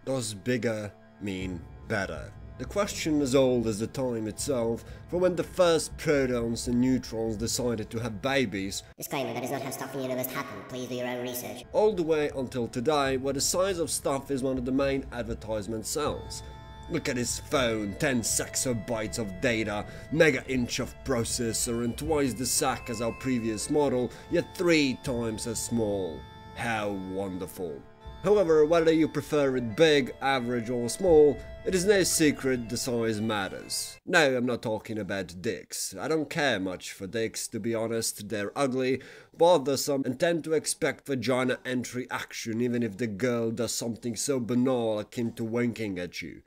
Does bigger mean better? The question is old as the time itself, from when the first protons and neutrons decided to have babies. Disclaimer, that is not how stuff in the universe happen. Please do your own research. All the way until today, where the size of stuff is one of the main advertisement sells. Look at his phone, 10 exabytes of data, mega inch of processor, and twice the sack as our previous model, yet 3 times as small. How wonderful. However, whether you prefer it big, average or small, it is no secret the size matters. No, I'm not talking about dicks. I don't care much for dicks, to be honest. They're ugly, bothersome, and tend to expect vagina entry action even if the girl does something so banal akin to winking at you.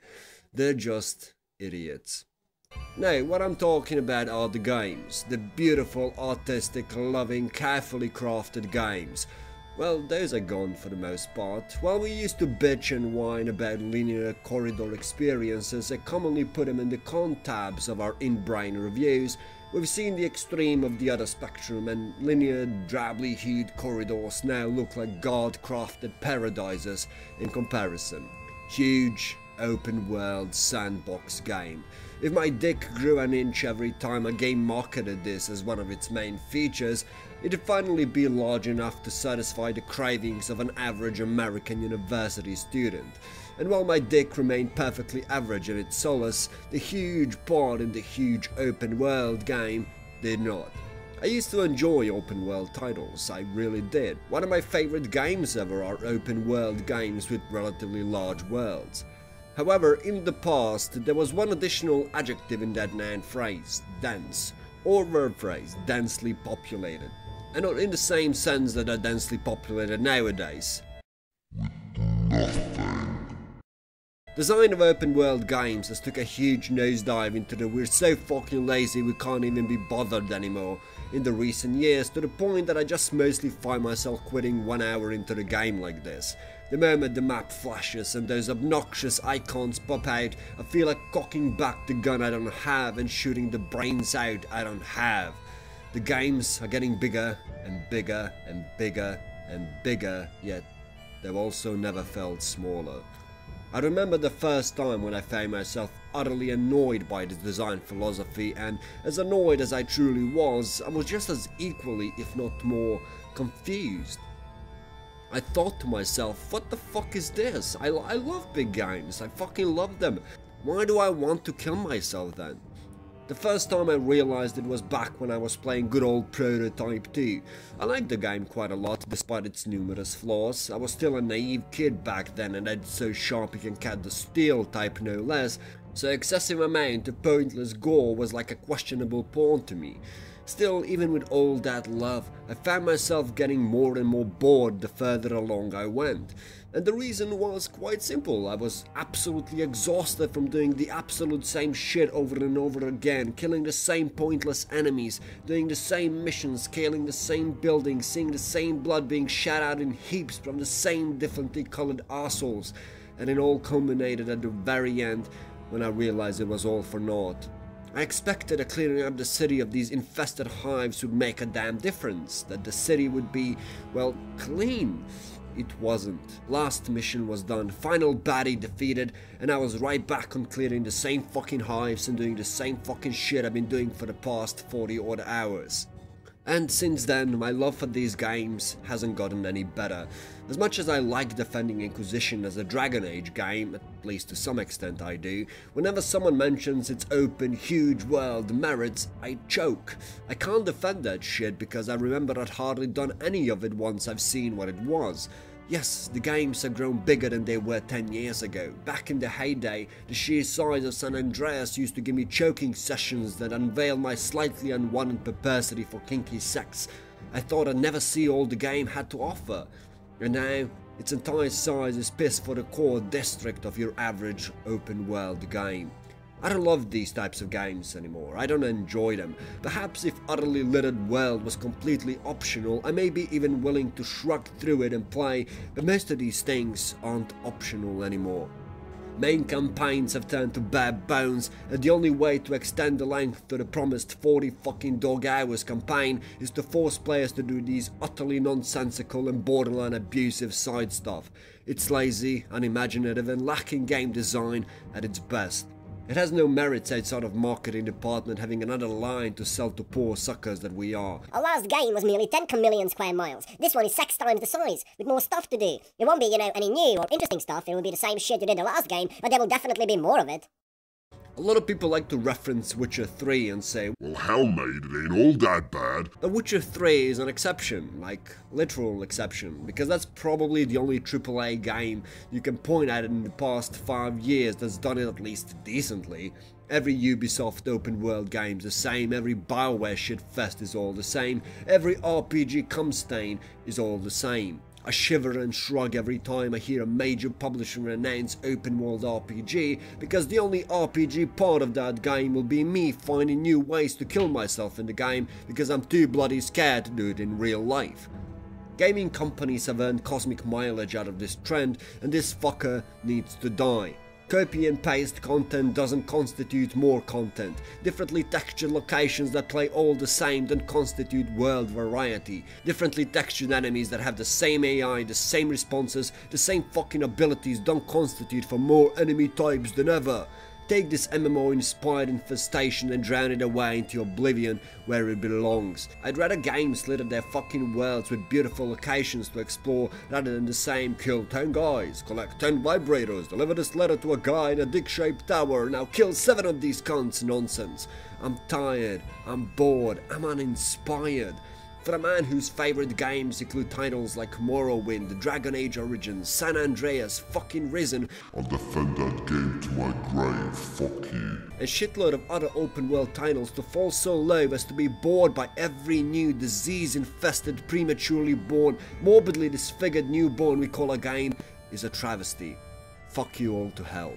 They're just idiots. No, what I'm talking about are the games. The beautiful, artistic, loving, carefully crafted games. Well, those are gone for the most part. While we used to bitch and whine about linear corridor experiences and commonly put them in the con tabs of our in-brain reviews, we've seen the extreme of the other spectrum, and linear, drably hued corridors now look like God-crafted paradises in comparison. Huge, open-world sandbox game. If my dick grew an inch every time a game marketed this as one of its main features, it'd finally be large enough to satisfy the cravings of an average American university student. And while my dick remained perfectly average in its solace, the huge part in the huge open world game did not. I used to enjoy open world titles, I really did. One of my favorite games ever are open world games with relatively large worlds. However, in the past, there was one additional adjective in that noun phrase, dense, or verb phrase, densely populated. And not in the same sense that they're densely populated nowadays. Design of open world games has took a huge nosedive into the we're so fucking lazy we can't even be bothered anymore in the recent years, to the point that I just mostly find myself quitting 1 hour into the game like this. The moment the map flashes and those obnoxious icons pop out, I feel like cocking back the gun I don't have and shooting the brains out I don't have. The games are getting bigger and bigger and bigger and bigger, yet they've also never felt smaller. I remember the first time when I found myself utterly annoyed by this design philosophy, and as annoyed as I truly was, I was just as equally, if not more, confused. I thought to myself, what the fuck is this? I love big games, I fucking love them. Why do I want to kill myself then? The first time I realized it was back when I was playing good old Prototype 2. I liked the game quite a lot despite its numerous flaws. I was still a naive kid back then and I'd so sharp you can cut the steel type no less, so excessive amount of pointless gore was like a questionable porn to me. Still, even with all that love, I found myself getting more and more bored the further along I went. And the reason was quite simple. I was absolutely exhausted from doing the absolute same shit over and over again, killing the same pointless enemies, doing the same missions, scaling the same buildings, seeing the same blood being shat out in heaps from the same differently colored assholes. And it all culminated at the very end when I realized it was all for naught. I expected that clearing up the city of these infested hives would make a damn difference, that the city would be, well, clean. It wasn't. Last mission was done, final baddie defeated, and I was right back on clearing the same fucking hives and doing the same fucking shit I've been doing for the past 40 odd hours. And since then, my love for these games hasn't gotten any better. As much as I like defending Inquisition as a Dragon Age game, at least to some extent I do, whenever someone mentions its open, huge world merits, I choke. I can't defend that shit because I remember I'd hardly done any of it once I've seen what it was. Yes, the games have grown bigger than they were 10 years ago. Back in the heyday, the sheer size of San Andreas used to give me choking sessions that unveiled my slightly unwanted propensity for kinky sex. I thought I'd never see all the game had to offer. And now, its entire size is piss for the core district of your average open world game. I don't love these types of games anymore, I don't enjoy them. Perhaps if utterly littered world was completely optional, I may be even willing to shrug through it and play, but most of these things aren't optional anymore. Main campaigns have turned to bare bones, and the only way to extend the length to the promised 40 fucking dog hours campaign is to force players to do these utterly nonsensical and borderline abusive side stuff. It's lazy, unimaginative and lacking game design at its best. It has no merits outside of marketing department having another line to sell to poor suckers that we are. Our last game was nearly 10 million square miles. This one is 6 times the size, with more stuff to do. It won't be, any new or interesting stuff. It will be the same shit you did the last game, but there will definitely be more of it. A lot of people like to reference Witcher 3 and say, well, hell mate, it ain't all that bad. The Witcher 3 is an exception, like literal exception, because that's probably the only AAA game you can point at in the past 5 years that's done it at least decently. Every Ubisoft open world game's the same, every BioWare shitfest is all the same, every RPG cum stain is all the same. I shiver and shrug every time I hear a major publisher announce open world RPG, because the only RPG part of that game will be me finding new ways to kill myself in the game because I'm too bloody scared to do it in real life. Gaming companies have earned cosmic mileage out of this trend, and this fucker needs to die. Copy and paste content doesn't constitute more content. Differently textured locations that play all the same don't constitute world variety. Differently textured enemies that have the same AI, the same responses, the same fucking abilities don't constitute for more enemy types than ever. Take this MMO-inspired infestation and drown it away into oblivion where it belongs. I'd rather games litter their fucking worlds with beautiful locations to explore rather than the same kill 10 guys, collect 10 vibrators, deliver this letter to a guy in a dick-shaped tower, now kill 7 of these cunts nonsense. I'm tired, I'm bored, I'm uninspired. For a man whose favourite games include titles like Morrowind, Dragon Age Origins, San Andreas, fucking Risen, I'll defend that game to my grave, fuck you. A shitload of other open world titles to fall so low as to be bored by every new disease-infested, prematurely born, morbidly disfigured newborn we call a game is a travesty. Fuck you all to hell.